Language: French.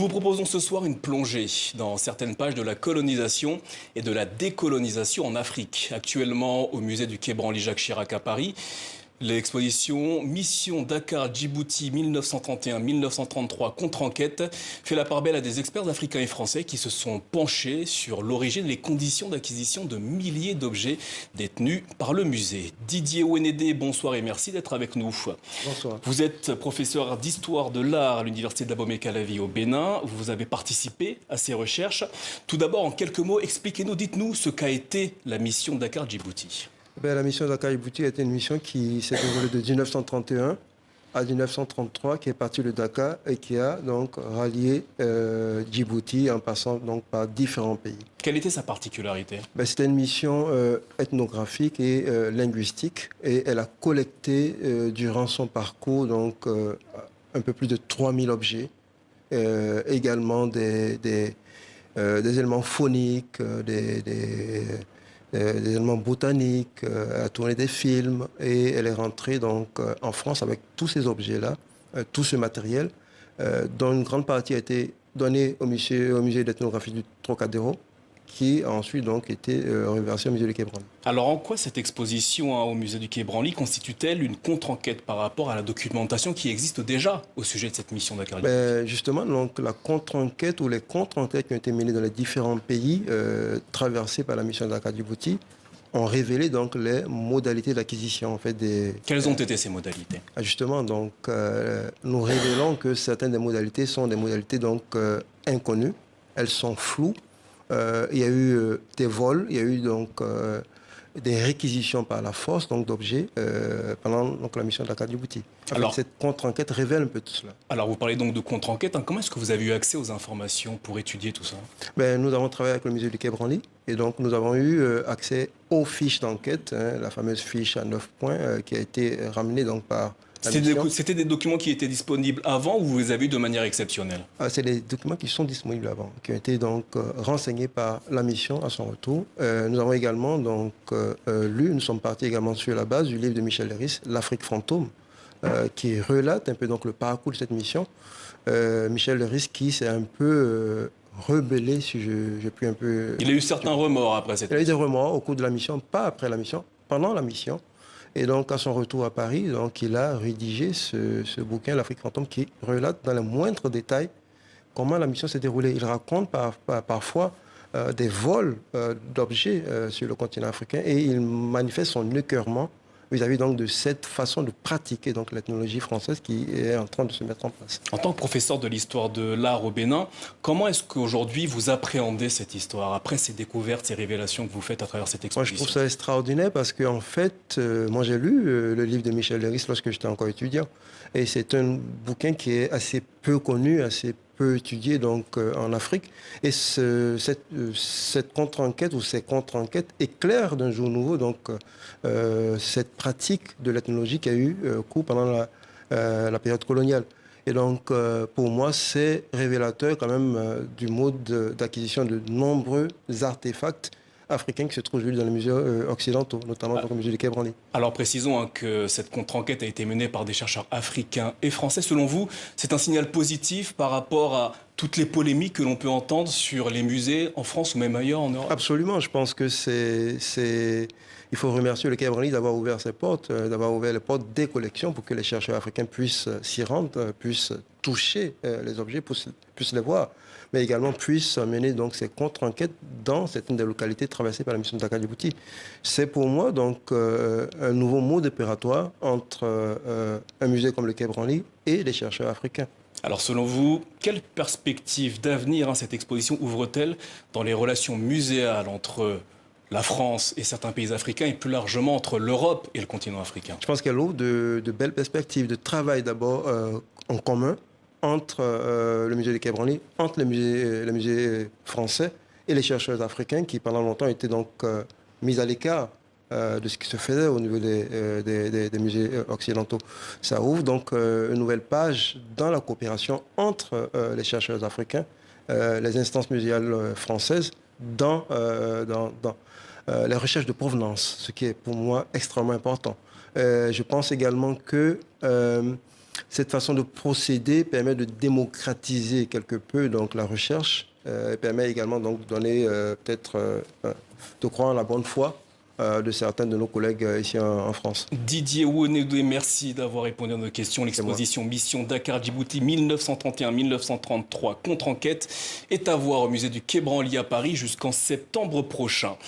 vous proposons ce soir une plongée dans certaines pages de la colonisation et de la décolonisation en Afrique. Actuellement, au musée du Quai Branly-Jacques Chirac à Paris, l'exposition Mission Dakar-Djibouti 1931-1933 contre-enquête fait la part belle à des experts africains et français qui se sont penchés sur l'origine et les conditions d'acquisition de milliers d'objets détenus par le musée. Didier Ouenedé, bonsoir et merci d'être avec nous. Bonsoir. Vous êtes professeur d'histoire de l'art à l'université d'Abomey-Calavi au Bénin. Vous avez participé à ces recherches. Tout d'abord, en quelques mots, expliquez-nous, dites-nous ce qu'a été la mission Dakar-Djibouti. La mission Dakar-Djibouti a été une mission qui s'est déroulée de 1931 à 1933, qui est partie de Dakar et qui a donc rallié Djibouti en passant donc par différents pays. Quelle était sa particularité? C'était une mission ethnographique et linguistique et elle a collecté durant son parcours donc, un peu plus de 3000 objets, également des éléments phoniques, des éléments botaniques, elle a tourné des films et elle est rentrée donc en France avec tous ces objets-là, tout ce matériel, dont une grande partie a été donnée au musée d'ethnographie du Trocadéro, qui a ensuite donc été reversé au musée du Quai Branly. Alors en quoi cette exposition au musée du Quai Branly constitue-t-elle une contre-enquête par rapport à la documentation qui existe déjà au sujet de cette mission Dakar? Justement, donc, la contre-enquête ou les contre-enquêtes qui ont été menées dans les différents pays traversés par la mission Dakar-Djibouti ont révélé donc les modalités d'acquisition en fait des. Quelles ont été ces modalités? Justement, donc nous révélons que certaines des modalités sont des modalités donc inconnues, elles sont floues. Il y a eu des vols, il y a eu donc des réquisitions par la force donc d'objets pendant donc, la mission Dakar-Djibouti. Alors cette contre-enquête révèle un peu tout cela. Alors vous parlez donc de contre-enquête. Comment est-ce que vous avez eu accès aux informations pour étudier tout ça? Nous avons travaillé avec le musée du Quai Branly et donc nous avons eu accès aux fiches d'enquête, la fameuse fiche à 9 points qui a été ramenée donc par. C'était des documents qui étaient disponibles avant ou vous les avez eu de manière exceptionnelle? C'est des documents qui sont disponibles avant, qui ont été donc renseignés par la mission à son retour. Nous avons également donc nous sommes partis également sur la base du livre de Michel Leiris, L'Afrique fantôme, qui relate un peu donc le parcours de cette mission. Michel Leiris qui s'est un peu rebellé, si je puis un peu. Il a eu certains remords après cette mission. Il a eu des remords au cours de la mission, pas après la mission, pendant la mission. Et donc, à son retour à Paris, donc, il a rédigé ce bouquin, L'Afrique fantôme, qui relate dans les moindres détails comment la mission s'est déroulée. Il raconte parfois des vols d'objets sur le continent africain et il manifeste son écœurement vis-à-vis donc de cette façon de pratiquer donc l'ethnologie française qui est en train de se mettre en place. En tant que professeur de l'histoire de l'art au Bénin, comment est-ce qu'aujourd'hui vous appréhendez cette histoire après ces découvertes, ces révélations que vous faites à travers cette exposition? Moi, je trouve ça extraordinaire parce qu'en fait, moi j'ai lu le livre de Michel Leiris lorsque j'étais encore étudiant et c'est un bouquin qui est assez peu connu, assez peu étudié donc en Afrique et cette contre-enquête ou ces contre-enquêtes éclairent d'un jour nouveau donc cette pratique de l'ethnologie qui a eu cours pendant la période coloniale. Et donc pour moi c'est révélateur quand même du mode d'acquisition de nombreux artefacts africains qui se trouvent aujourd'hui dans les musées occidentaux, notamment dans le musée du Quai Branly. Alors précisons que cette contre-enquête a été menée par des chercheurs africains et français. Selon vous, c'est un signal positif par rapport à toutes les polémiques que l'on peut entendre sur les musées en France ou même ailleurs en Europe? Absolument, je pense que il faut remercier le Quai Branly d'avoir ouvert ses portes, d'avoir ouvert les portes des collections pour que les chercheurs africains puissent s'y rendre, puissent toucher les objets, puissent les voir, mais également puissent mener donc ces contre-enquêtes dans certaines des localités traversées par la mission de Dakar-Djibouti. C'est pour moi donc un nouveau mode opératoire entre un musée comme le Quai Branly et les chercheurs africains. Alors selon vous, quelle perspective d'avenir cette exposition ouvre-t-elle dans les relations muséales entre la France et certains pays africains et plus largement entre l'Europe et le continent africain? Je pense qu'elle ouvre de belles perspectives de travail d'abord en commun entre le musée du Quai Branly, entre les musées français et les chercheurs africains qui pendant longtemps étaient donc mis à l'écart de ce qui se faisait au niveau des musées occidentaux. Ça ouvre donc une nouvelle page dans la coopération entre les chercheurs africains, les instances muséales françaises dans les recherches de provenance, ce qui est pour moi extrêmement important. Je pense également que cette façon de procéder permet de démocratiser quelque peu donc, la recherche, permet également donc, de donner de croire en la bonne foi de certains de nos collègues ici en France. Didier Ouonedoué, merci d'avoir répondu à nos questions. L'exposition Mission Dakar Djibouti 1931-1933 contre-enquête est à voir au musée du Quai Branly à Paris jusqu'en septembre prochain.